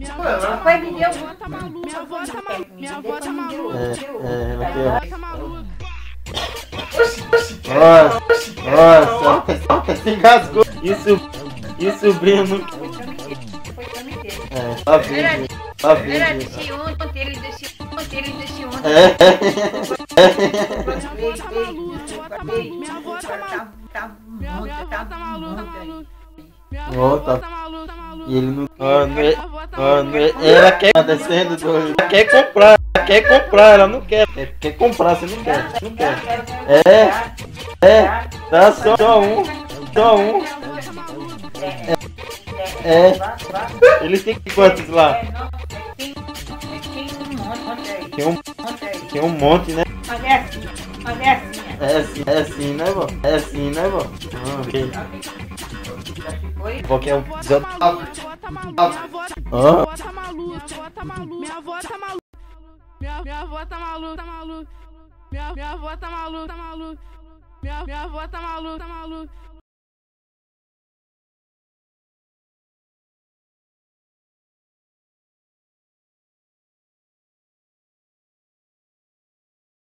Papai me deu. Minha avó tá maluca. Minha avó tá maluca. ela aqui, Minha avó tá maluca. Nossa, se engasgou. E o sobrinho não... Tá vendo. Tá Era vendo. desse ontem, ele desse ontem. Minha avó tá maluca. Minha avó tá maluca. Minha Ó, avó tá... tá maluca. E ele não... Ela quer... Tá descendo do... Ela quer comprar, ela não quer. Quer comprar, você não quer. Não quer. Tá só um. Ele tem quantos lá? Tem um monte, né? Mas é assim. É assim, né, vó? Ok. Vó quer um... Minha avó tá maluca. Minha avó tá maluca. Minha avó tá maluca. Minha avó tá maluca. Minha avó tá maluca. Minha avó tá maluca.